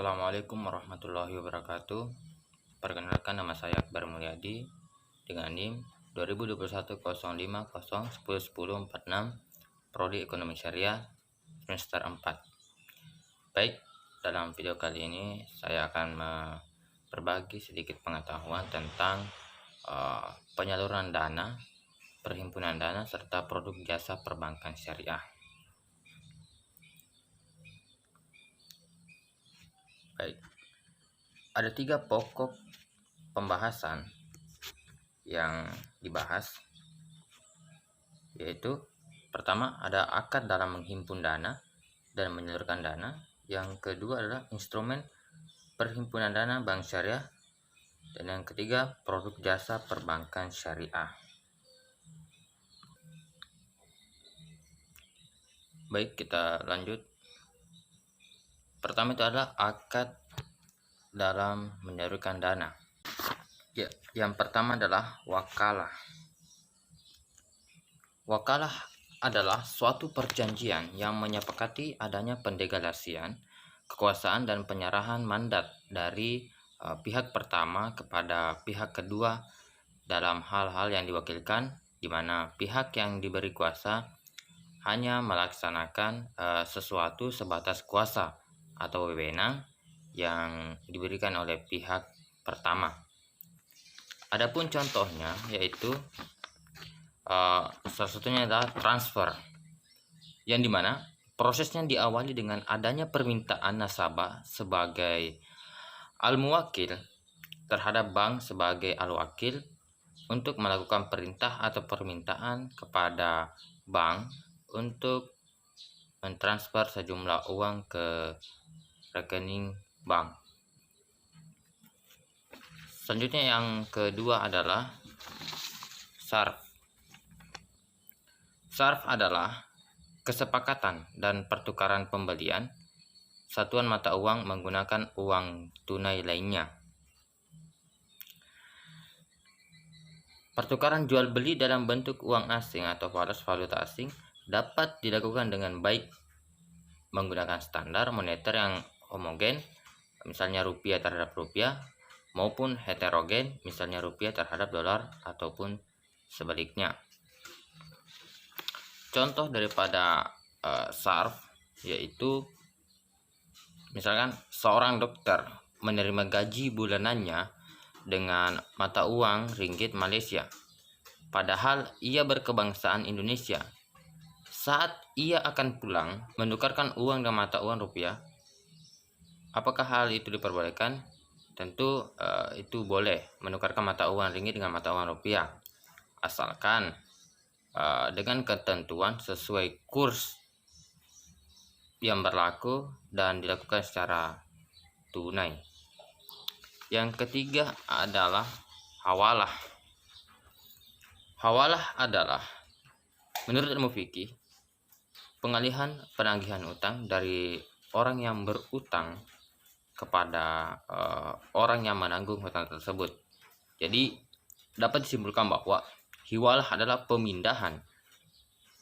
Assalamualaikum warahmatullahi wabarakatuh. Perkenalkan, nama saya Akbar Mulyadi dengan NIM 202105011046, Prodi Ekonomi Syariah semester 4. Baik, dalam video kali ini saya akan berbagi sedikit pengetahuan tentang penyaluran dana, perhimpunan dana, serta produk jasa perbankan syariah. Baik, ada 3 pokok pembahasan yang dibahas, yaitu pertama ada akad dalam menghimpun dana dan menyalurkan dana, yang kedua adalah instrumen perhimpunan dana bank syariah, dan yang ketiga produk jasa perbankan syariah. Baik, kita lanjut. Pertama itu adalah akad dalam menyalurkan dana. Ya, yang pertama adalah wakalah. Wakalah adalah suatu perjanjian yang menyepakati adanya pendelegasian kekuasaan dan penyerahan mandat dari pihak pertama kepada pihak kedua dalam hal-hal yang diwakilkan, di mana pihak yang diberi kuasa hanya melaksanakan sesuatu sebatas kuasa atau wewenang yang diberikan oleh pihak pertama. Adapun contohnya yaitu salah satunya adalah transfer, yang dimana prosesnya diawali dengan adanya permintaan nasabah sebagai al-muwakil terhadap bank sebagai al-wakil untuk melakukan perintah atau permintaan kepada bank untuk mentransfer sejumlah uang ke rekening bank. Selanjutnya yang kedua adalah sarf. Sarf adalah kesepakatan dan pertukaran pembelian satuan mata uang menggunakan uang tunai lainnya. Pertukaran jual beli dalam bentuk uang asing atau valuta asing dapat dilakukan dengan baik menggunakan standar moneter yang homogen, misalnya rupiah terhadap rupiah, maupun heterogen, misalnya rupiah terhadap dolar ataupun sebaliknya. Contoh daripada sarf yaitu misalkan seorang dokter menerima gaji bulanannya dengan mata uang ringgit Malaysia, padahal ia berkebangsaan Indonesia. Saat ia akan pulang menukarkan uang dengan mata uang rupiah, apakah hal itu diperbolehkan? Tentu itu boleh, menukarkan mata uang ringgit dengan mata uang rupiah, asalkan dengan ketentuan sesuai kurs yang berlaku dan dilakukan secara tunai. Yang ketiga adalah hawalah. Hawalah adalah, menurut ilmu fikih, pengalihan penagihan utang dari orang yang berutang kepada orang yang menanggung hutang tersebut. Jadi dapat disimpulkan bahwa hiwalah adalah pemindahan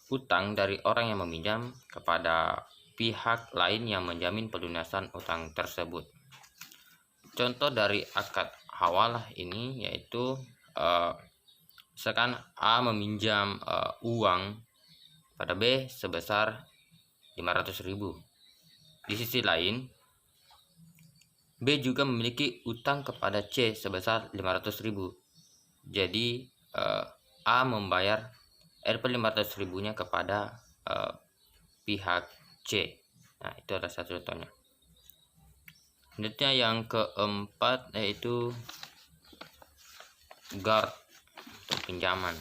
utang dari orang yang meminjam kepada pihak lain yang menjamin pelunasan utang tersebut. Contoh dari akad hawalah ini yaitu misalkan A meminjam uang pada B sebesar 500.000. Di sisi lain, B juga memiliki utang kepada C sebesar 500.000. Jadi A membayar Rp 500.000-nya kepada pihak C. Nah, itu adalah satu contohnya. Selanjutnya yang keempat yaitu GAR atau pinjaman.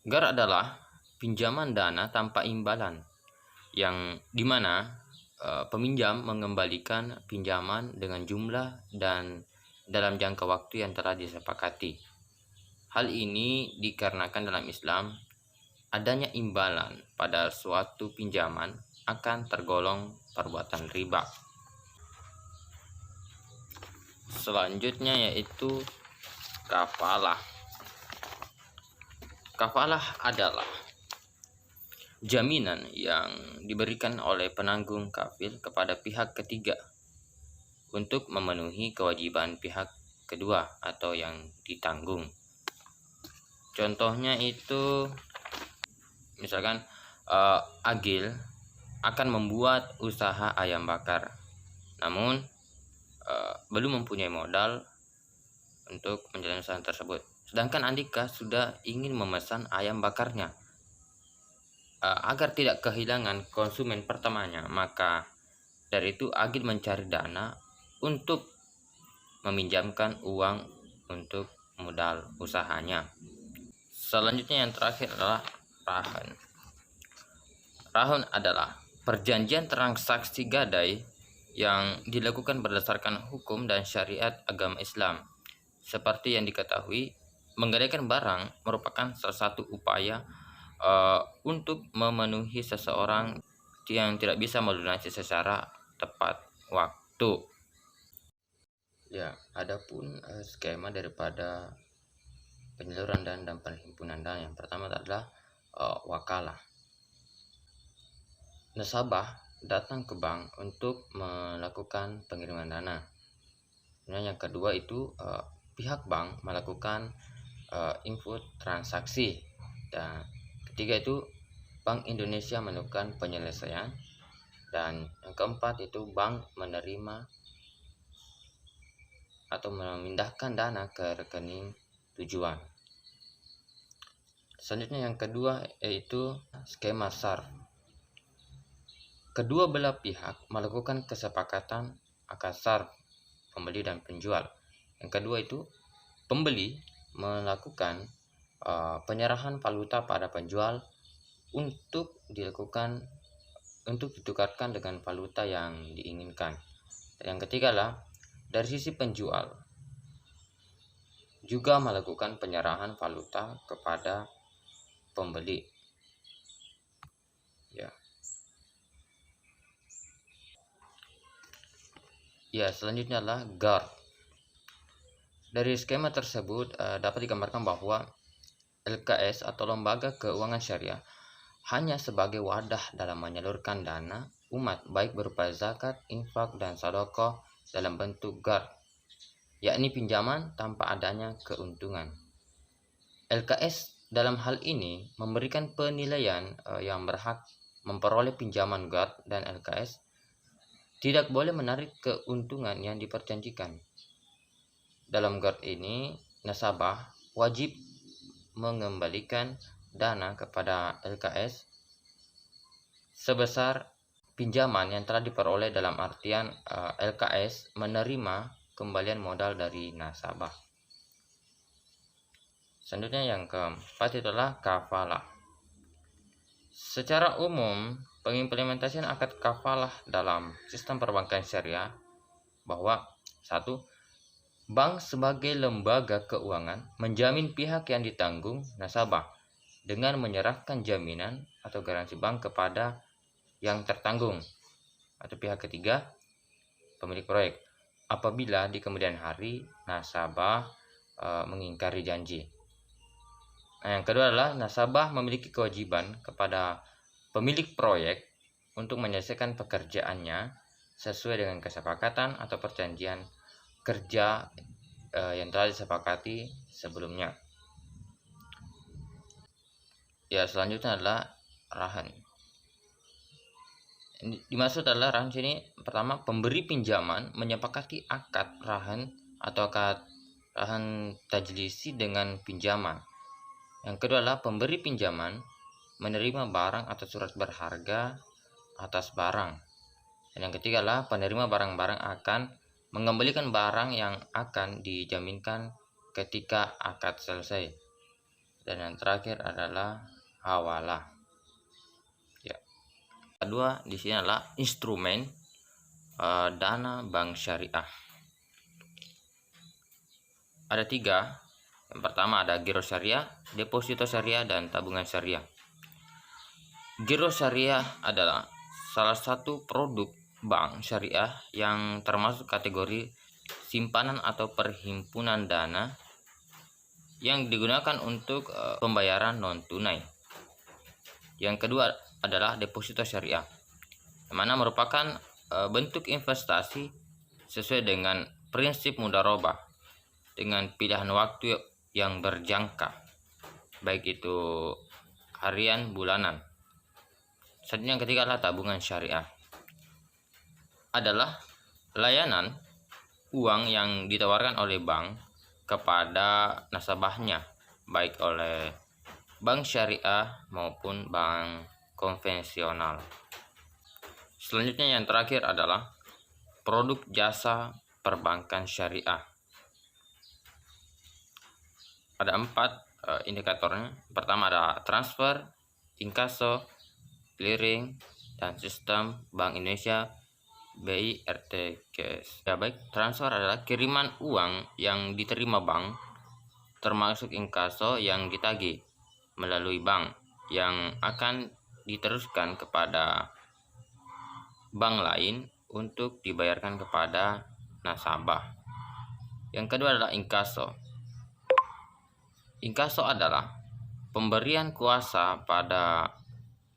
GAR adalah pinjaman dana tanpa imbalan, yang dimana peminjam mengembalikan pinjaman dengan jumlah dan dalam jangka waktu yang telah disepakati. Hal ini dikarenakan dalam Islam adanya imbalan pada suatu pinjaman akan tergolong perbuatan riba. Selanjutnya yaitu kafalah. Kafalah adalah jaminan yang diberikan oleh penanggung kafil kepada pihak ketiga untuk memenuhi kewajiban pihak kedua atau yang ditanggung. Contohnya itu misalkan Agil akan membuat usaha ayam bakar, namun belum mempunyai modal untuk menjalani usaha tersebut. Sedangkan Andika sudah ingin memesan ayam bakarnya. Agar tidak kehilangan konsumen pertamanya, maka dari itu Agil mencari dana untuk meminjamkan uang untuk modal usahanya. Selanjutnya yang terakhir adalah rahan. Rahan adalah perjanjian transaksi gadai yang dilakukan berdasarkan hukum dan syariat agama Islam. Seperti yang diketahui, menggadaikan barang merupakan salah satu upaya untuk memenuhi seseorang yang tidak bisa melunasi secara tepat waktu. Ya, adapun skema daripada penyaluran dana dan perhimpunan dana yang pertama adalah wakalah. Nasabah datang ke bank untuk melakukan pengiriman dana. Kemudian yang kedua itu pihak bank melakukan input transaksi, dan ketiga itu Bank Indonesia melakukan penyelesaian, dan yang keempat itu bank menerima atau memindahkan dana ke rekening tujuan. Selanjutnya yang kedua yaitu skema SAR. Kedua belah pihak melakukan kesepakatan akan SAR pembeli dan penjual. Yang kedua itu pembeli melakukan penyerahan valuta pada penjual untuk ditukarkan dengan valuta yang diinginkan. Dan yang ketiga lah dari sisi penjual juga melakukan penyerahan valuta kepada pembeli. Ya, selanjutnya adalah GAR. Dari skema tersebut dapat digambarkan bahwa LKS atau Lembaga Keuangan Syariah hanya sebagai wadah dalam menyalurkan dana umat baik berupa zakat, infak, dan sedekah dalam bentuk GAR, yakni pinjaman tanpa adanya keuntungan. LKS dalam hal ini memberikan penilaian yang berhak memperoleh pinjaman GAR, dan LKS tidak boleh menarik keuntungan yang diperjanjikan. Dalam GAR ini, nasabah wajib mengembalikan dana kepada LKS sebesar pinjaman yang telah diperoleh, dalam artian LKS menerima kembalian modal dari nasabah. Selanjutnya yang keempat adalah kafalah. Secara umum, pengimplementasian akad kafalah dalam sistem perbankan syariah bahwa 1. Bank sebagai lembaga keuangan menjamin pihak yang ditanggung, nasabah, dengan menyerahkan jaminan atau garansi bank kepada yang tertanggung atau pihak ketiga, pemilik proyek, apabila di kemudian hari nasabah mengingkari janji. Nah, yang kedua adalah nasabah memiliki kewajiban kepada pemilik proyek untuk menyelesaikan pekerjaannya sesuai dengan kesepakatan atau perjanjian kerja yang telah disepakati sebelumnya. Ya, selanjutnya adalah rahan. Dimaksud adalah rahan sini pertama, pemberi pinjaman menyepakati akad rahan atau akad rahan tajlisi dengan pinjaman. Yang kedua adalah pemberi pinjaman menerima barang atau surat berharga atas barang. Dan yang ketiga adalah penerima barang-barang akan mengembalikan barang yang akan dijaminkan ketika akad selesai. Dan yang terakhir adalah hawalah. Ya. Kedua di sini adalah instrumen dana bank syariah. Ada 3. Yang pertama ada giro syariah, deposito syariah, dan tabungan syariah. Giro syariah adalah salah satu produk bank syariah yang termasuk kategori simpanan atau perhimpunan dana yang digunakan untuk pembayaran non tunai. Yang kedua adalah deposito syariah, yang mana merupakan bentuk investasi sesuai dengan prinsip mudharabah dengan pilihan waktu yang berjangka, baik itu harian, bulanan. Selanjutnya yang ketiga adalah tabungan syariah. Adalah layanan uang yang ditawarkan oleh bank kepada nasabahnya, baik oleh bank syariah maupun bank konvensional. Selanjutnya yang terakhir adalah produk jasa perbankan syariah. Ada 4 indikatornya. Pertama ada transfer, inkaso, clearing, dan sistem Bank Indonesia BI RTGS. Ya baik, transfer adalah kiriman uang yang diterima bank, termasuk inkaso yang ditagih melalui bank yang akan diteruskan kepada bank lain untuk dibayarkan kepada nasabah. Yang kedua adalah inkaso. Inkaso adalah pemberian kuasa pada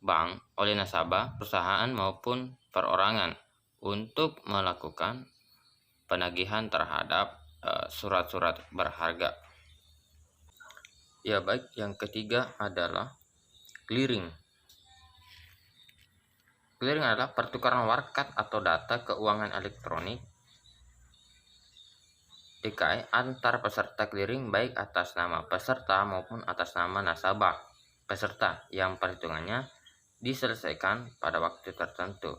bank oleh nasabah, perusahaan maupun perorangan untuk melakukan penagihan terhadap surat-surat berharga. Ya baik, yang ketiga adalah clearing. Clearing adalah pertukaran warkat atau data keuangan elektronik DKI antar peserta clearing, baik atas nama peserta maupun atas nama nasabah peserta yang perhitungannya diselesaikan pada waktu tertentu.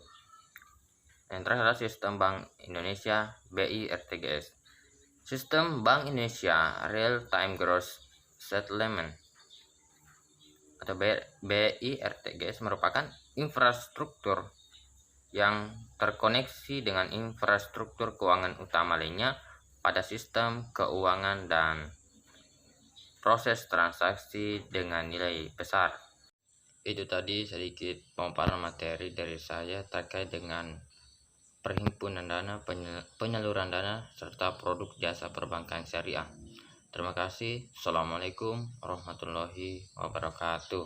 Yang terakhir adalah sistem Bank Indonesia BI RTGS. Sistem Bank Indonesia Real Time Gross Settlement atau BI RTGS merupakan infrastruktur yang terkoneksi dengan infrastruktur keuangan utama lainnya pada sistem keuangan dan proses transaksi dengan nilai besar. Itu tadi sedikit pemaparan materi dari saya terkait dengan perhimpunan dana, penyaluran dana, serta produk jasa perbankan syariah. Terima kasih. Assalamualaikum warahmatullahi wabarakatuh.